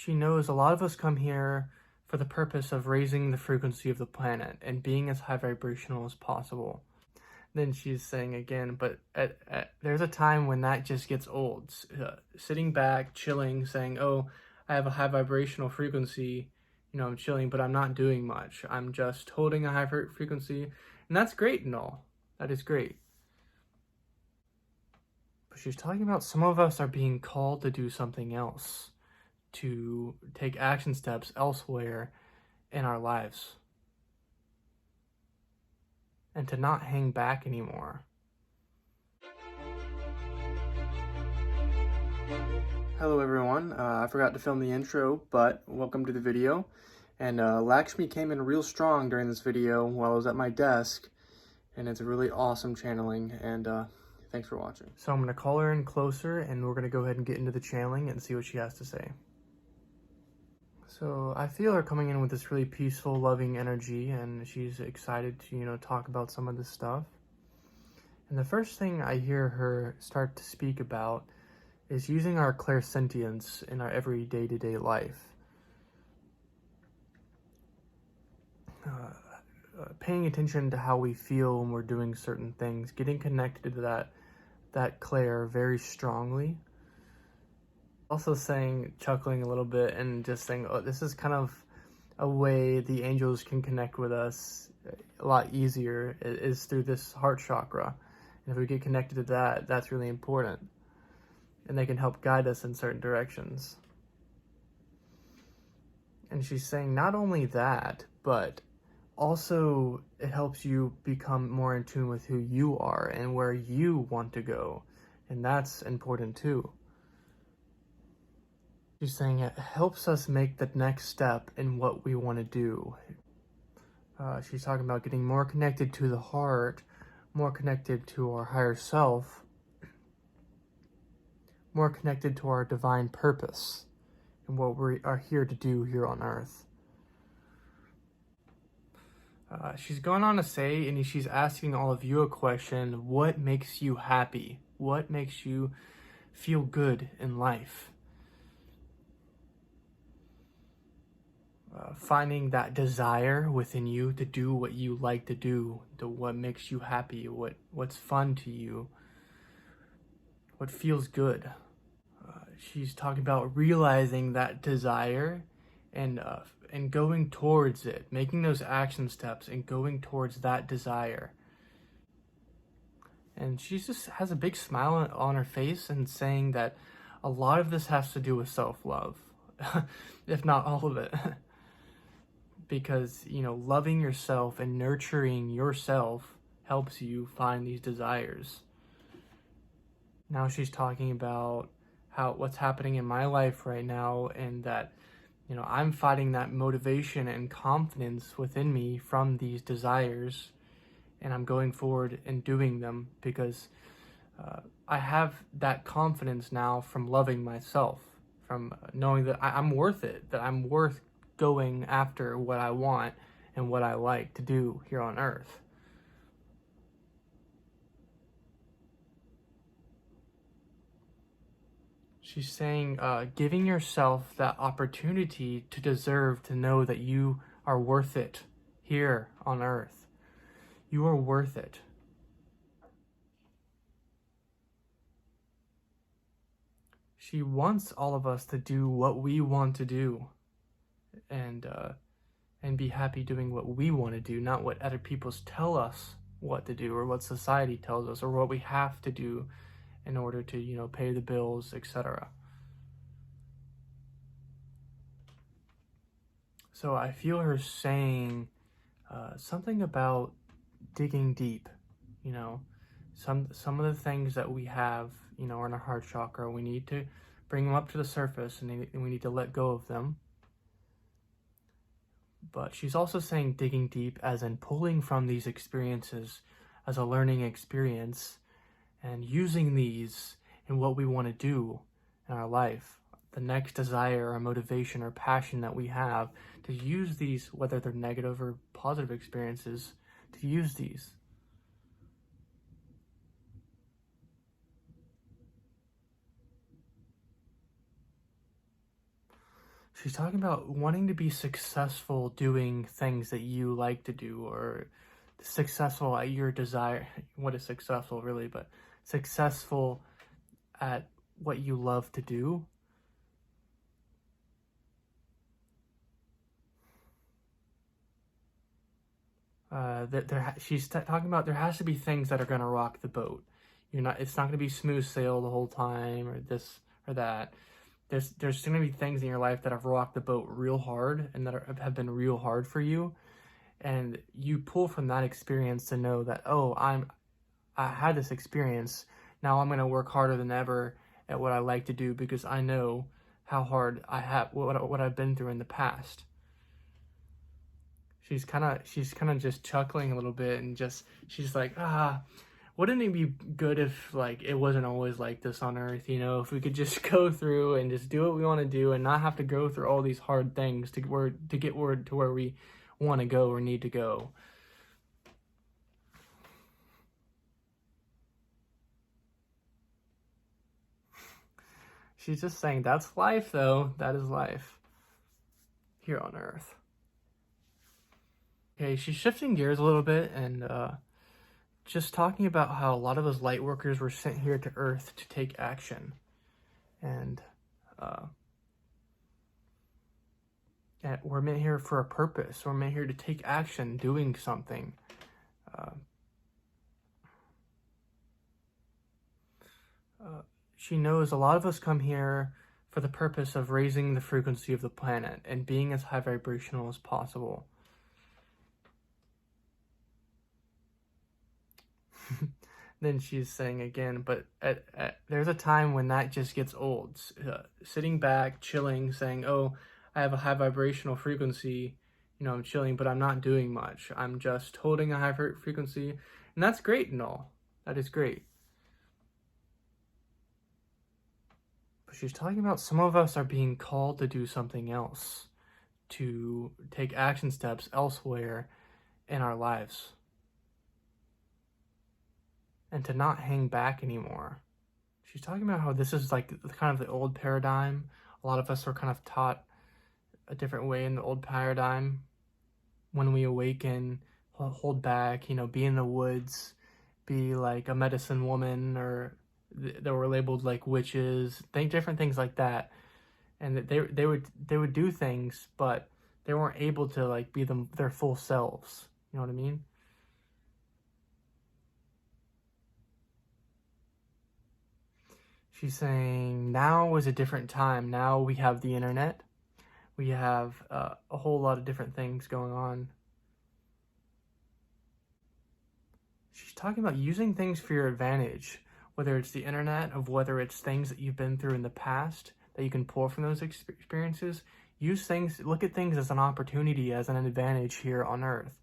she knows a lot of us come here for the purpose of raising the frequency of the planet and being as high vibrational as possible. Then she's saying again, but there's a time when that just gets old. Sitting back, chilling, saying, oh, I have a high vibrational frequency, I'm chilling, but I'm not doing much. I'm just holding a high frequency, and that's great and all. That is great. But she's talking about some of us are being called to do something else, to take action steps elsewhere in our lives, and to not hang back anymore. Hello everyone, I forgot to film the intro, but welcome to the video. And Lakshmi came in real strong during this video while I was at my desk, and it's a really awesome channeling, and thanks for watching. So I'm going to call her in closer, and we're going to go ahead and get into the channeling and see what she has to say. So I feel her coming in with this really peaceful, loving energy, and she's excited to, talk about some of this stuff. And the first thing I hear her start to speak about is using our clairsentience in our every day-to-day life. Paying attention to how we feel when we're doing certain things, getting connected to that clair very strongly. Also chuckling a little bit and just saying, oh, this is kind of a way the angels can connect with us a lot easier, is through this heart chakra. And if we get connected to that, that's really important. And they can help guide us in certain directions. And she's saying not only that, but also it helps you become more in tune with who you are and where you want to go. And that's important too. She's saying it helps us make the next step in what we want to do. She's talking about getting more connected to the heart, more connected to our higher self, more connected to our divine purpose and what we are here to do here on earth. She's going on to say, and she's asking all of you a question: what makes you happy? What makes you feel good in life? Finding that desire within you to do what you like to do, to what makes you happy, what's fun to you, what feels good. She's talking about realizing that desire and going towards it, making those action steps and going towards that desire. And she just has a big smile on her face and saying that a lot of this has to do with self-love, if not all of it. Because, loving yourself and nurturing yourself helps you find these desires. Now she's talking about what's happening in my life right now, and that, I'm fighting that motivation and confidence within me from these desires, and I'm going forward and doing them because I have that confidence now from loving myself, from knowing that I'm worth it, that I'm worth going after what I want and what I like to do here on earth. She's saying, giving yourself that opportunity to deserve to know that you are worth it here on earth. You are worth it. She wants all of us to do what we want to do, and be happy doing what we want to do, not what other people tell us what to do, or what society tells us, or what we have to do in order to, pay the bills, etc. So I feel her saying something about digging deep. Some of the things that we have, in our heart chakra, we need to bring them up to the surface, and we need to let go of them. But she's also saying digging deep as in pulling from these experiences as a learning experience and using these in what we want to do in our life. The next desire or motivation or passion that we have, to use these, whether they're negative or positive experiences, to use these. She's talking about wanting to be successful doing things that you like to do, or successful at your desire. What is successful really, but successful at what you love to do. She's talking about there has to be things that are going to rock the boat. It's not going to be smooth sail the whole time, or this or that. There's going to be things in your life that have rocked the boat real hard and that have been real hard for you. And you pull from that experience to know that, oh, I had this experience. Now I'm going to work harder than ever at what I like to do, because I know how hard I have, what I've been through in the past. She's kind of just chuckling a little bit, and she's like, wouldn't it be good if like it wasn't always like this on Earth, if we could just go through and just do what we want to do and not have to go through all these hard things to get to where we want to go or need to go. She's just saying that's life, though. That is life here on Earth. Okay, she's shifting gears a little bit and just talking about how a lot of us light workers were sent here to Earth to take action. And we're meant here for a purpose. We're meant here to take action, doing something. She knows a lot of us come here for the purpose of raising the frequency of the planet and being as high vibrational as possible. Then she's saying again, but there's a time when that just gets old. Sitting back, chilling, saying, oh, I have a high vibrational frequency, I'm chilling, but I'm not doing much. I'm just holding a high frequency, and that's great and all. That is great. But she's talking about some of us are being called to do something else, to take action steps elsewhere in our lives, and to not hang back anymore. She's talking about how this is like kind of the old paradigm. A lot of us are kind of taught a different way in the old paradigm. When we awaken, hold back, be in the woods, be like a medicine woman, or that were labeled like witches, different things like that. And that they would do things, but they weren't able to like be their full selves. You know what I mean? She's saying now is a different time. Now we have the internet. We have a whole lot of different things going on. She's talking about using things for your advantage, whether it's the internet, of whether it's things that you've been through in the past that you can pull from those experiences. Look at things as an opportunity, as an advantage here on Earth.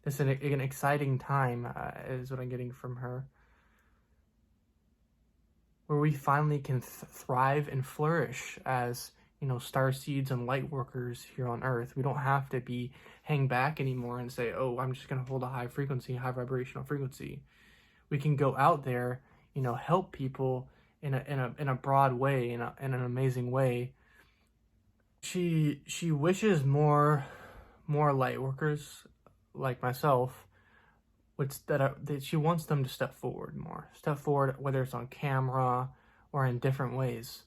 This is an exciting time, is what I'm getting from her, where we finally can thrive and flourish as, starseeds and light workers here on Earth. We don't have to hang back anymore and say, oh, I'm just going to hold a high vibrational frequency. We can go out there, help people in a broad way, in an amazing way. She wishes more light workers like myself, that she wants them to step forward more. Step forward, whether it's on camera or in different ways.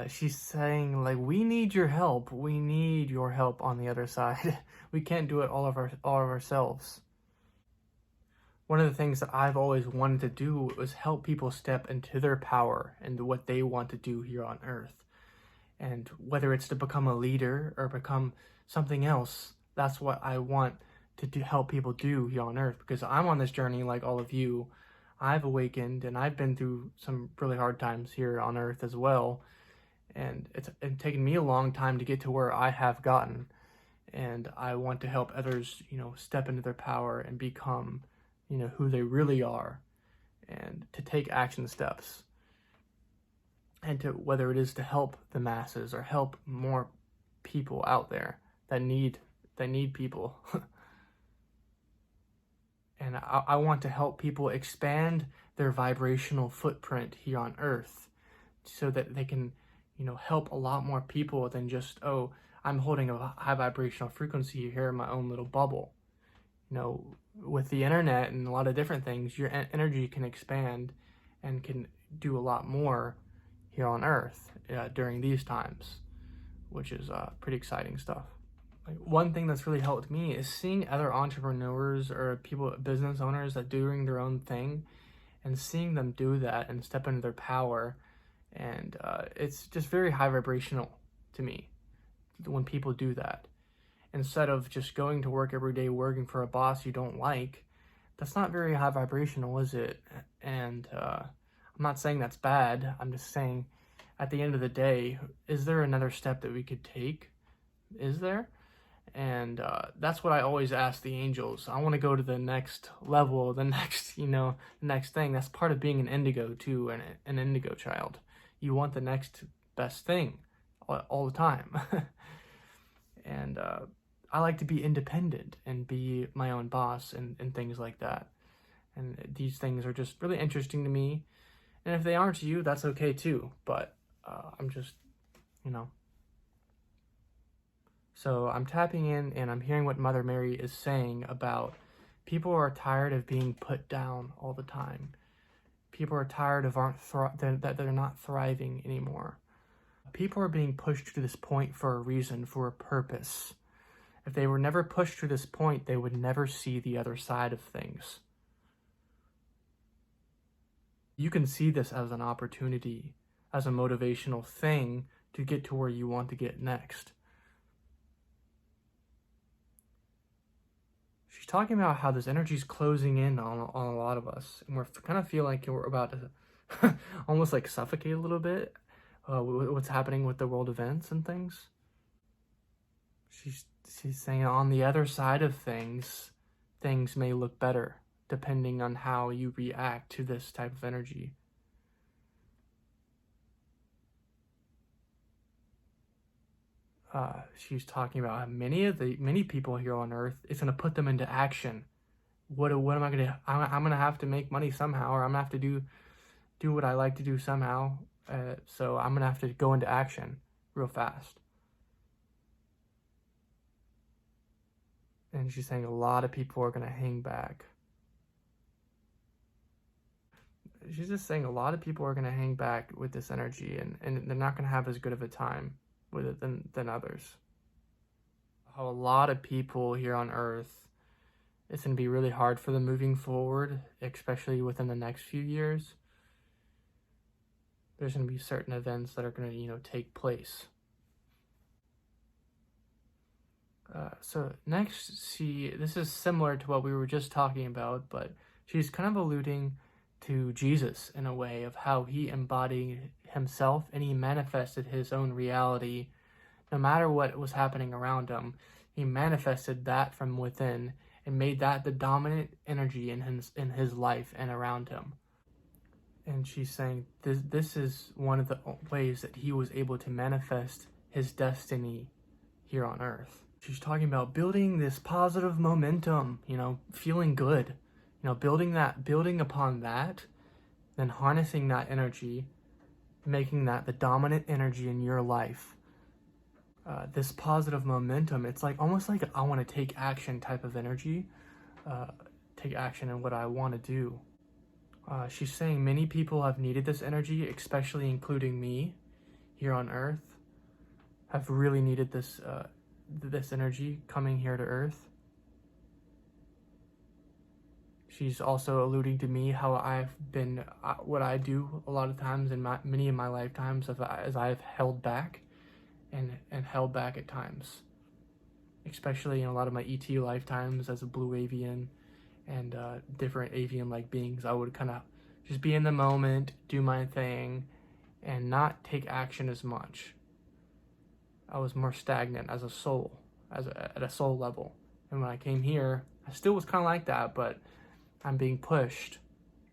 She's saying, like, we need your help. We need your help on the other side. We can't do it all of ourselves. One of the things that I've always wanted to do was help people step into their power and what they want to do here on Earth. And whether it's to become a leader or become something else, that's what I want to help people do here on Earth, because I'm on this journey like all of you. I've awakened and I've been through some really hard times here on Earth as well. And it's taken me a long time to get to where I have gotten. And I want to help others, step into their power and become, who they really are, and to take action steps. And to, whether it is to help the masses or help more people out there that need people. And I want to help people expand their vibrational footprint here on Earth, so that they can, help a lot more people than just, oh, I'm holding a high vibrational frequency here in my own little bubble. With the internet and a lot of different things, your energy can expand and can do a lot more here on Earth during these times, which is pretty exciting stuff. Like, one thing that's really helped me is seeing other entrepreneurs or business owners that doing their own thing, and seeing them do that and step into their power. And it's just very high vibrational to me when people do that. Instead of just going to work every day working for a boss you don't like, that's not very high vibrational, is it? And I'm not saying that's bad. I'm just saying, at the end of the day, is there another step that we could take? Is there? And that's what I always ask the angels. I want to go to the next level, the next thing. That's part of being an indigo too, an indigo child. You want the next best thing all the time. And I like to be independent and be my own boss and things like that. And these things are just really interesting to me. And if they aren't to you, that's okay too. But I'm just, So I'm tapping in and I'm hearing what Mother Mary is saying about people are tired of being put down all the time. People are tired of that they're not thriving anymore. People are being pushed to this point for a reason, for a purpose. If they were never pushed to this point, they would never see the other side of things. You can see this as an opportunity, as a motivational thing to get to where you want to get next. She's talking about how this energy is closing in on a lot of us, and we're kind of feel like we're about to almost like suffocate a little bit. What's happening with the world events and things. She's saying on the other side of things, things may look better depending on how you react to this type of energy. She's talking about how many people here on Earth, it's going to put them into action. What am I going to? I'm going to have to make money somehow, or I'm going to have to do what I like to do somehow. So I'm going to have to go into action real fast. And she's saying a lot of people are going to hang back. She's just saying a lot of people are going to hang back with this energy, and they're not going to have as good of a time with it than others. How a lot of people here on Earth, it's going to be really hard for them moving forward, especially within the next few years. There's going to be certain events that are going to, take place. So next, this is similar to what we were just talking about, but she's kind of alluding to Jesus in a way of how he embodied himself and he manifested his own reality. No matter what was happening around him, he manifested that from within and made that the dominant energy in his life and around him. And she's saying this is one of the ways that he was able to manifest his destiny here on Earth. She's talking about building this positive momentum, feeling good, building upon that, then harnessing that energy, making that the dominant energy in your life. This positive momentum, it's like almost like I want to take action type of energy, take action in what I want to do. She's saying many people have needed this energy, especially including me here on Earth, have really needed this energy coming here to Earth. She's also alluding to me how I've been, what I do a lot of times in many of my lifetimes as I've held back and held back at times, especially in a lot of my ET lifetimes as a blue avian and different avian-like beings. I would kind of just be in the moment, do my thing, and not take action as much. I was more stagnant as a soul, at a soul level. And when I came here, I still was kind of like that, but I'm being pushed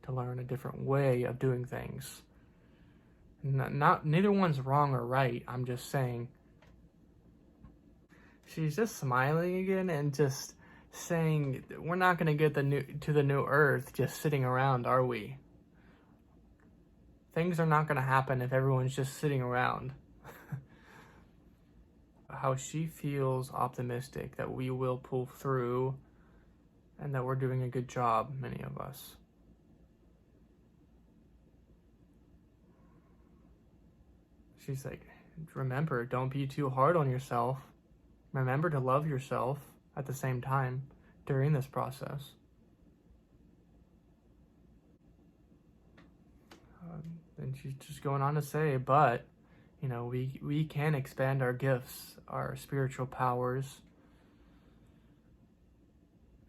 to learn a different way of doing things. Neither one's wrong or right. I'm just saying. She's just smiling again and just saying, we're not going to get to the new Earth just sitting around, are we? Things are not going to happen if everyone's just sitting around. how she feels optimistic that we will pull through and that we're doing a good job, many of us. She's like, remember, don't be too hard on yourself. Remember to love yourself at the same time during this process. And she's just going on to say, but, you know, we can expand our gifts, our spiritual powers,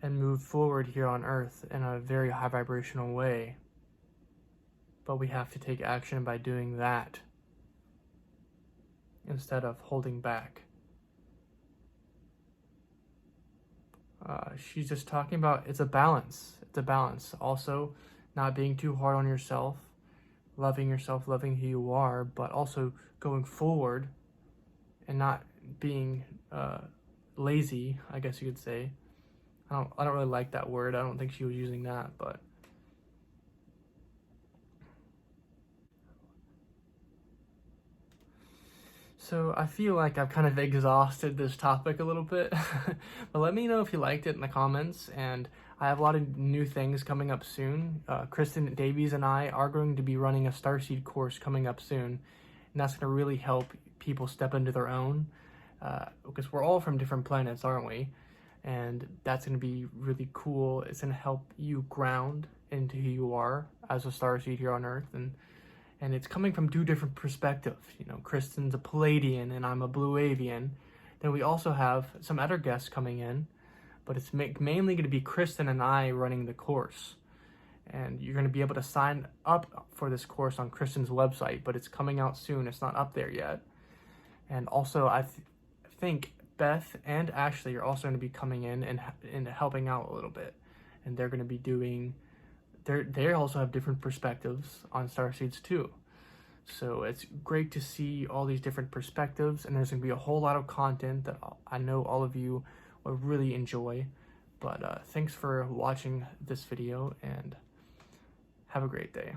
and move forward here on Earth in a very high vibrational way. But we have to take action by doing that instead of holding back. She's just talking about it's a balance. It's a balance. Also, not being too hard on yourself, loving who you are, but also going forward and not being lazy, I guess you could say. I don't really like that word. I don't think she was using that, but so I feel like I've kind of exhausted this topic a little bit, but let me know if you liked it in the comments. And I have a lot of new things coming up soon. Kristen Davies and I are going to be running a STARSEED course coming up soon, and that's going to really help people step into their own, because we're all from different planets, aren't we? And that's going to be really cool. It's going to help you ground into who you are as a starseed here on Earth, and it's coming from two different perspectives. You know, Kristin's a Palladian and I'm a blue avian. Then we also have some other guests coming in, but it's mainly going to be Kristen and I running the course. And you're going to be able to sign up for this course on Kristin's website, but it's coming out soon. It's not up there yet. And also, I think Beth and Ashley are also going to be coming in and helping out a little bit. And they're going to be doing... They also have different perspectives on starseeds too. So it's great to see all these different perspectives, and there's going to be a whole lot of content that I know all of you will really enjoy. But thanks for watching this video, and have a great day.